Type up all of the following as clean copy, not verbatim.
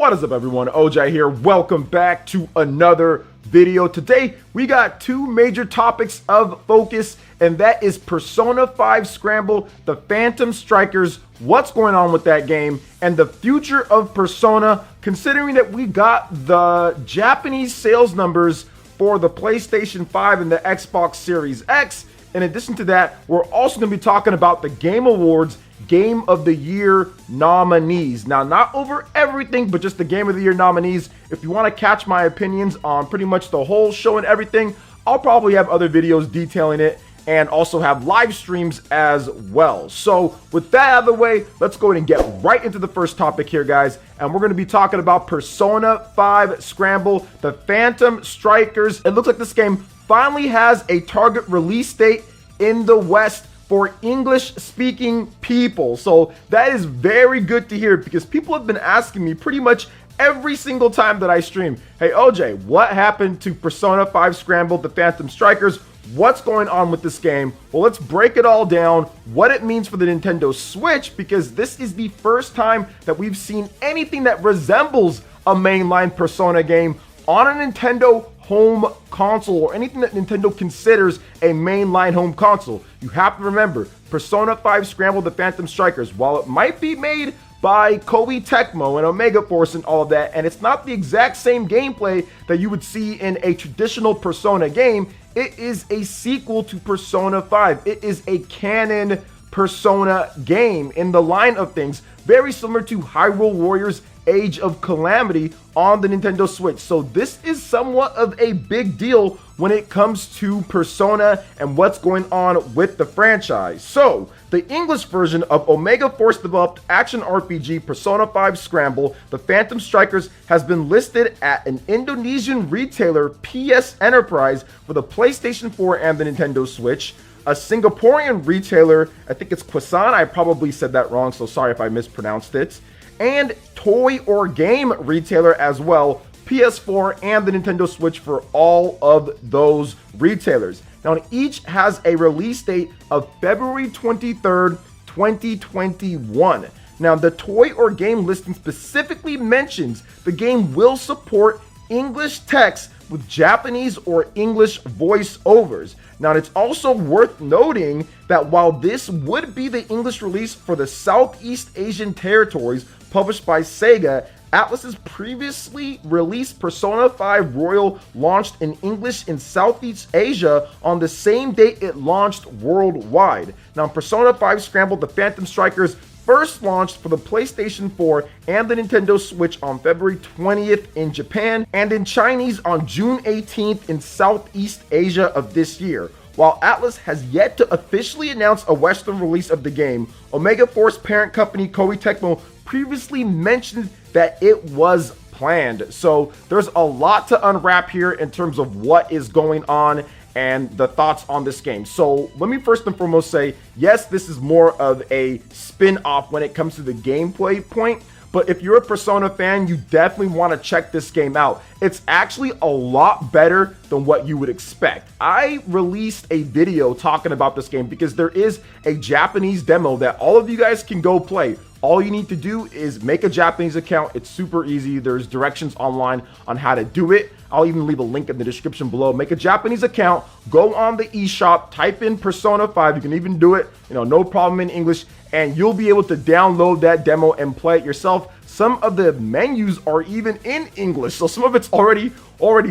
What is up, everyone? OJ here. Welcome back to another video. Today we got two major topics of focus, and that is Persona 5 Scramble, the Phantom Strikers, what's going on with that game, and the future of Persona, considering that we got the Japanese sales numbers for the PlayStation 5 and the Xbox Series X. In addition to that, we're also going to be talking about the Game Awards Game of the Year nominees. Now, not over everything, but just the Game of the Year nominees. If you want to catch my opinions on pretty much the whole show and everything, I'll probably have other videos detailing it and also have live streams as well. So with that out of the way, let's go ahead and get right into the first topic here, guys. And we're going to be talking about Persona 5 Scramble, the Phantom Strikers. It looks like this game finally has a target release date in the West for English-speaking people. So that is very good to hear, because people have been asking me pretty much every single time that I stream, hey OJ, what happened to Persona 5 Scramble, the Phantom Strikers? What's going on with this game? Well, let's break it all down, what it means for the Nintendo Switch, because this is the first time that we've seen anything that resembles a mainline Persona game on a Nintendo home console, or anything that Nintendo considers a mainline home console. You have to remember, Persona 5 Scramble, the Phantom Strikers, while it might be made by Koei Tecmo and Omega Force and all of that, and it's not the exact same gameplay that you would see in a traditional Persona game, it is a sequel to Persona 5. It is a canon Persona game in the line of things, very similar to Hyrule Warriors Age of Calamity on the Nintendo Switch. So this is somewhat of a big deal when it comes to Persona and what's going on with the franchise. So the English version of Omega Force developed action RPG Persona 5 Scramble, the Phantom Strikers, has been listed at an Indonesian retailer, PS Enterprise, for the PlayStation 4 and the Nintendo Switch. A Singaporean retailer, I think it's Kwasan, I probably said that wrong, so sorry if I mispronounced it, and toy or game retailer as well, PS4 and the Nintendo Switch, for all of those retailers. Now, each has a release date of February 23rd, 2021. Now, the toy or game listing specifically mentions the game will support English text with Japanese or English voiceovers. Now, it's also worth noting that while this would be the English release for the Southeast Asian territories published by Sega, Atlus's previously released Persona 5 Royal launched in English in Southeast Asia on the same date it launched worldwide. Now, Persona 5 Scramble, the Phantom Strikers, first launched for the PlayStation 4 and the Nintendo Switch on February 20th in Japan, and in Chinese on June 18th in Southeast Asia of this year. While Atlus has yet to officially announce a Western release of the game, Omega Force parent company Koei Tecmo previously mentioned that it was planned. So there's a lot to unwrap here in terms of what is going on and the thoughts on this game. So let me first and foremost say, yes, this is more of a spin-off when it comes to the gameplay point, but if you're a Persona fan, you definitely want to check this game out. It's actually a lot better than what you would expect. I released a video talking about this game because there is a Japanese demo that all of you guys can go play. All you need to do is make a Japanese account. It's super easy. There's directions online on how to do it. I'll even leave a link in the description below. Make a Japanese account, go on the eShop, type in Persona 5. You can even do it, no problem in English, and you'll be able to download that demo and play it yourself. Some of the menus are even in English, so some of it's already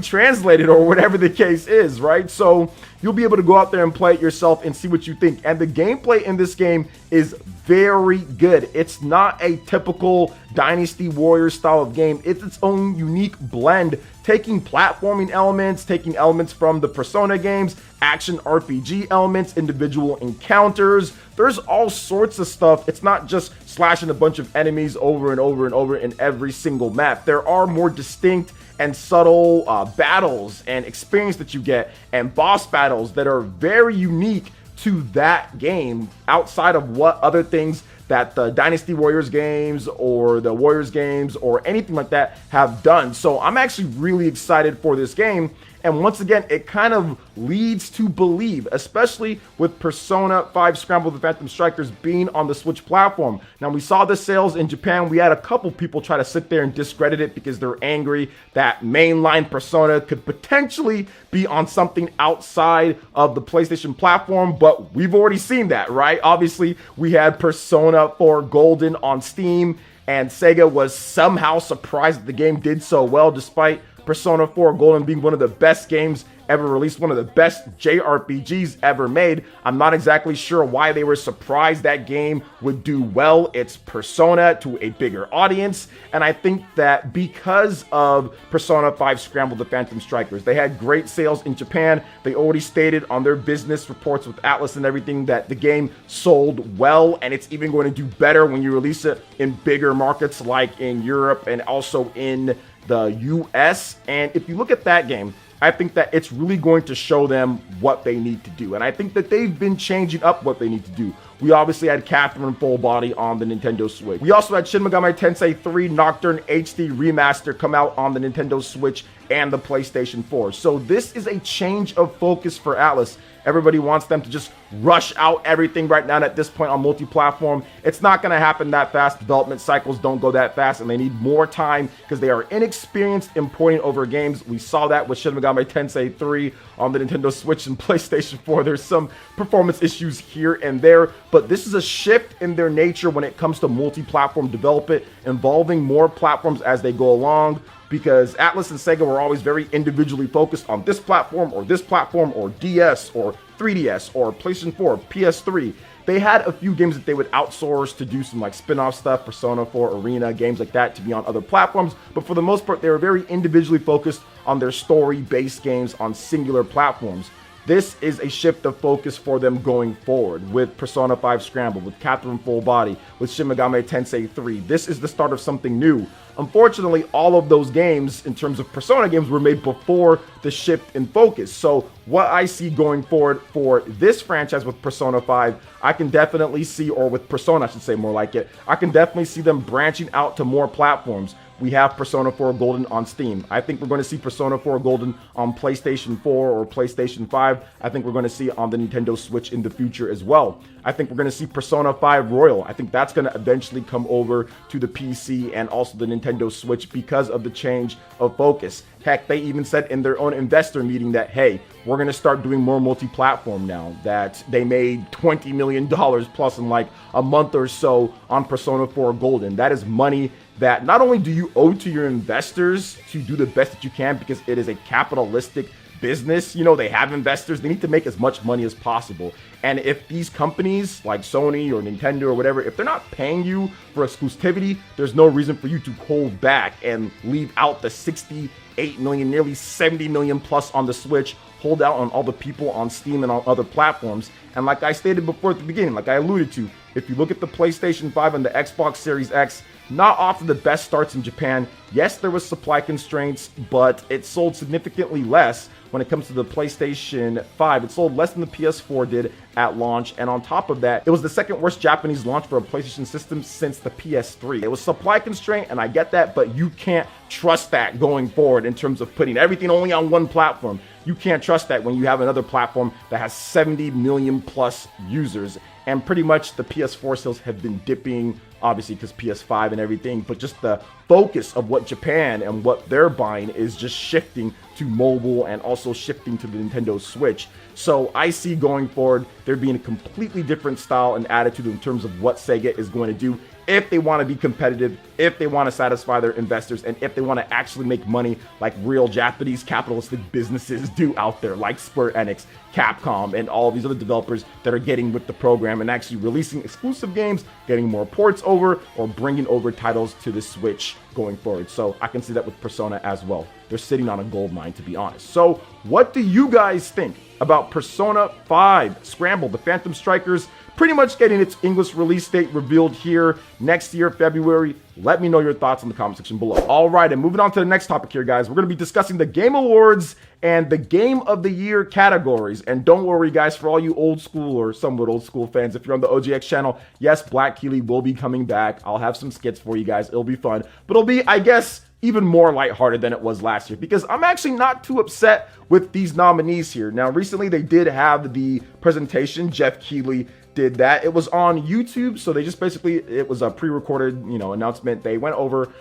translated, or whatever the case is, right? So you'll be able to go out there and play it yourself and see what you think. And the gameplay in this game is very good. It's not a typical Dynasty Warriors style of game. It's its own unique blend, taking platforming elements, taking elements from the Persona games, action RPG elements, individual encounters. There's all sorts of stuff. It's not just slashing a bunch of enemies over and over and over in every single map. There are more distinct and subtle battles and experience that you get, and boss battles that are very unique to that game, outside of what other things that the Dynasty Warriors games or the Warriors games or anything like that have done. So I'm actually really excited for this game. And once again, it kind of leads to believe, especially with Persona 5 Scramble the Phantom Strikers being on the Switch platform. Now, we saw the sales in Japan. We had a couple people try to sit there and discredit it because they're angry that mainline Persona could potentially be on something outside of the PlayStation platform, but we've already seen that, right? Obviously, we had Persona 4 Golden on Steam, and Sega was somehow surprised that the game did so well, despite Persona 4 Golden being one of the best games ever released, one of the best JRPGs ever made. I'm not exactly sure why they were surprised that game would do well. It's Persona to a bigger audience, and I think that because of Persona 5 Scramble the Phantom Strikers, they had great sales in Japan. They already stated on their business reports with Atlas and everything that the game sold well, and it's even going to do better when you release it in bigger markets like in Europe and also in the US. And if you look at that game, I think that it's really going to show them what they need to do. And I think that they've been changing up what they need to do. We obviously had Catherine Full Body on the Nintendo Switch. We also had Shin Megami Tensei 3 Nocturne HD Remaster come out on the Nintendo Switch and the PlayStation 4. So this is a change of focus for Atlas. Everybody wants them to just rush out everything right now at this point on multi-platform. It's not going to happen that fast. Development cycles don't go that fast, and they need more time because they are inexperienced in porting over games. We saw that with Shin Megami Tensei 3 on the Nintendo Switch and PlayStation 4. There's some performance issues here and there, but this is a shift in their nature when it comes to multi-platform development, involving more platforms as they go along, because Atlas and Sega were always very individually focused on this platform or DS or 3DS or PlayStation 4, PS3. They had a few games that they would outsource to do some like spin-off stuff, Persona 4 Arena, games like that to be on other platforms, but for the most part, they were very individually focused on their story-based games on singular platforms. This is a shift of focus for them going forward with Persona 5 Scramble, with Catherine Full Body, with Shin Megami Tensei 3. This is the start of something new. Unfortunately, all of those games, in terms of Persona games, were made before the shift in focus. So what I see going forward for this franchise with Persona 5, I can definitely see, or with Persona, I should say more like it, I can definitely see them branching out to more platforms. We have Persona 4 Golden on Steam. I think we're going to see Persona 4 Golden on PlayStation 4 or PlayStation 5. I think we're going to see it on the Nintendo Switch in the future as well. I think we're going to see Persona 5 Royal. I think that's going to eventually come over to the PC and also the Nintendo Switch because of the change of focus. Heck, they even said in their own investor meeting that, hey, we're going to start doing more multi-platform now, that they made $20 million plus in like a month or so on Persona 4 Golden. That is money that not only do you owe to your investors to do the best that you can, because it is a capitalistic business, you know, they have investors, they need to make as much money as possible. And if these companies like Sony or Nintendo or whatever, if they're not paying you for exclusivity, there's no reason for you to hold back and leave out the 68 million, nearly 70 million plus on the Switch, hold out on all the people on Steam and on other platforms. And like I stated before at the beginning, like I alluded to, if you look at the PlayStation 5 and the Xbox Series X, not off of the best starts in Japan. Yes, there was supply constraints, but it sold significantly less when it comes to the PlayStation 5. It sold less than the PS4 did at launch, and on top of that, it was the second worst Japanese launch for a PlayStation system since the PS3. It was supply constraint, and I get that, but you can't trust that going forward in terms of putting everything only on one platform. You can't trust that when you have another platform that has 70 million plus users, and pretty much the PS4 sales have been dipping, obviously because PS5 and everything, but just the focus of what Japan and what they're buying is just shifting to mobile and also shifting to the Nintendo Switch. So I see going forward there being a completely different style and attitude in terms of what Sega is going to do if they want to be competitive, if they want to satisfy their investors, and if they want to actually make money like real Japanese capitalistic businesses do out there, like Square Enix, Capcom, and all these other developers that are getting with the program and actually releasing exclusive games, getting more ports over, or bringing over titles to the Switch going forward. So I can see that with Persona as well. They're sitting on a gold mine, to be honest. So what do you guys think about Persona 5 Scramble, the Phantom Strikers, pretty much getting its English release date revealed here next year, February? Let me know your thoughts in the comment section below. All right, and moving on to the next topic here, guys. We're going to be discussing the Game Awards and the Game of the Year categories. And don't worry, guys, for all you old school or somewhat old school fans, if you're on the OGX channel, yes, Black Keely will be coming back. I'll have some skits for you guys. It'll be fun, but it'll be, I guess, even more lighthearted than it was last year, because I'm actually not too upset with these nominees here. Now, recently they did have the presentation. Jeff Keighley did that. It was on YouTube, so they just basically, it was a pre-recorded, announcement. They went over,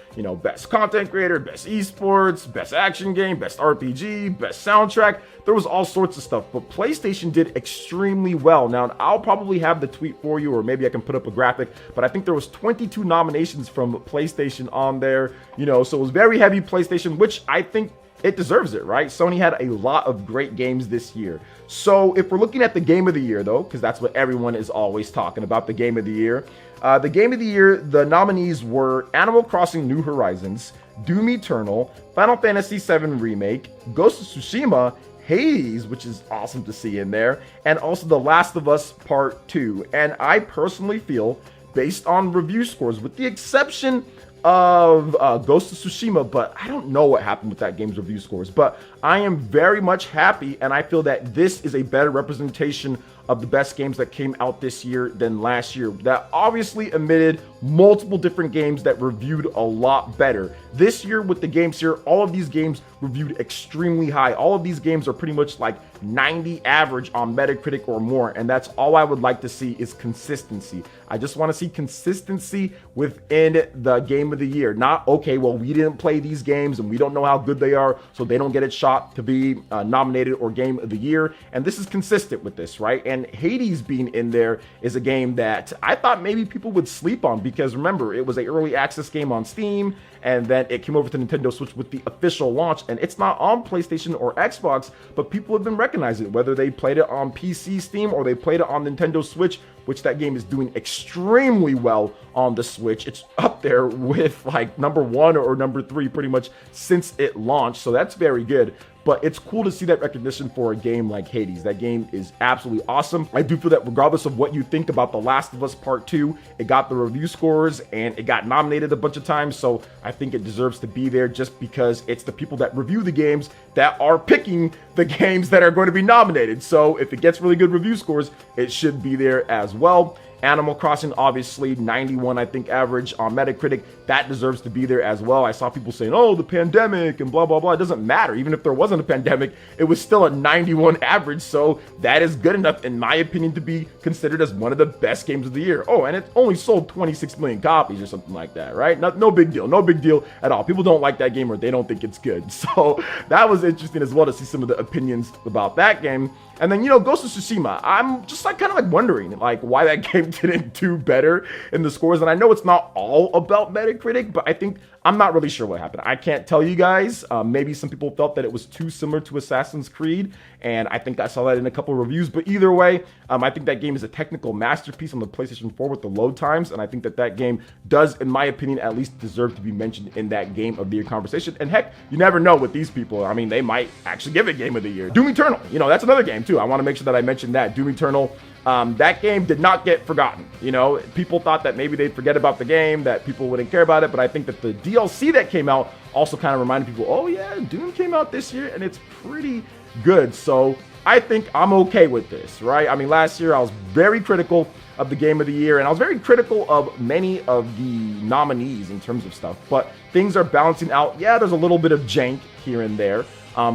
best content creator, best esports, best action game, best RPG, best soundtrack. There was all sorts of stuff, but PlayStation did extremely well. Now, I'll probably have the tweet for you, or maybe I can put up a graphic, but I think there was 22 nominations from PlayStation on there, so it was very heavy PlayStation, which I think it deserves it, right? Sony had a lot of great games this year. So if we're looking at the game of the year, though, because that's what everyone is always talking about, the game of the year. The game of the year, the nominees were Animal Crossing New Horizons, Doom Eternal, Final Fantasy VII Remake, Ghost of Tsushima, Hades, which is awesome to see in there, and also The Last of Us Part 2. And I personally feel, based on review scores, with the exception of Ghost of Tsushima, but I don't know what happened with that game's review scores, but I am very much happy, and I feel that this is a better representation of the best games that came out this year than last year. That obviously omitted multiple different games that reviewed a lot better. This year with the games here, all of these games reviewed extremely high. All of these games are pretty much like 90 average on Metacritic or more, and that's all I would like to see is consistency. I just want to see consistency within the game of the year. Not, okay, well, we didn't play these games and we don't know how good they are, so they don't get a shot to be nominated or game of the year. And this is consistent with this, right? And Hades being in there is a game that I thought maybe people would sleep on, because remember, it was an early access game on Steam, and then it came over to Nintendo Switch with the official launch, and it's not on PlayStation or Xbox, but people have been recognizing it, whether they played it on PC Steam or they played it on Nintendo Switch, which that game is doing extremely well on the Switch. It's up there with like #1 or #3 pretty much since it launched, so that's very good. But it's cool to see that recognition for a game like Hades. That game is absolutely awesome. I do feel that regardless of what you think about The Last of Us Part 2, it got the review scores and it got nominated a bunch of times. So I think it deserves to be there, just because it's the people that review the games that are picking the games that are going to be nominated. So if it gets really good review scores, it should be there as well. Animal Crossing, obviously 91, I think, average on Metacritic. That deserves to be there as well. I saw people saying, oh, the pandemic and blah, blah, blah. It doesn't matter. Even if there wasn't a pandemic, it was still a 91 average. So that is good enough, in my opinion, to be considered as one of the best games of the year. Oh, and it only sold 26 million copies or something like that, right? No big deal. No big deal at all. People don't like that game, or they don't think it's good. So that was interesting as well to see some of the opinions about that game. And then, Ghost of Tsushima, I'm just kind of wondering why that game didn't do better in the scores. And I know it's not all about Metacritic, but I'm not really sure what happened. I can't tell you guys. Maybe some people felt that it was too similar to Assassin's Creed, and I think I saw that in a couple of reviews. But either way, I think that game is a technical masterpiece on the PlayStation 4 with the load times, and I think that game does, in my opinion, at least deserve to be mentioned in that game of the year conversation. And heck, you never know with these people. I mean, they might actually give it game of the year. Doom Eternal, that's another game too. I want to make sure that I mention that. Doom Eternal, that game did not get forgotten. People thought that maybe they'd forget about the game, that people wouldn't care about it, but I think that the DLC that came out also kind of reminded people, oh yeah, Doom came out this year and it's pretty good. So I think I'm okay with this, right? I mean, last year I was very critical of the game of the year, and I was very critical of many of the nominees in terms of stuff, but things are balancing out. Yeah, there's a little bit of jank here and there.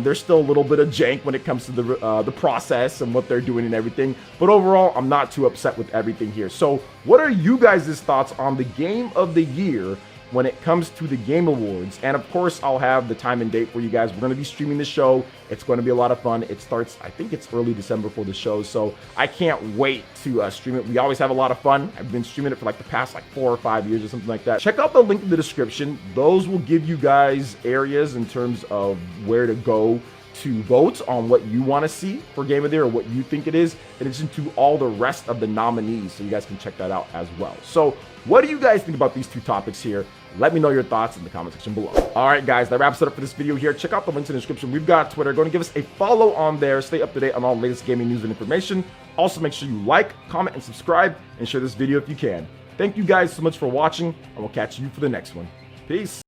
There's still a little bit of jank when it comes to the process and what they're doing and everything. But overall, I'm not too upset with everything here. So what are you guys' thoughts on the game of the year when it comes to the Game Awards? And of course, I'll have the time and date for you guys. We're going to be streaming the show. It's going to be a lot of fun. It starts, I think it's early December for the show, so I can't wait to stream it. We always have a lot of fun. I've been streaming it for the past 4 or 5 years or something like that. Check out the link in the description. Those will give you guys areas in terms of where to go to vote on what you want to see for Game of the Year, or what you think it is, in addition to all the rest of the nominees, so you guys can check that out as well. So what do you guys think about these two topics here? Let me know your thoughts in the comment section below. All right, guys, that wraps it up for this video here. Check out the links in the description. We've got Twitter. Go and give us a follow on there. Stay up to date on all the latest gaming news and information. Also, make sure you like, comment, and subscribe, and share this video if you can. Thank you guys so much for watching, and we'll catch you for the next one. Peace.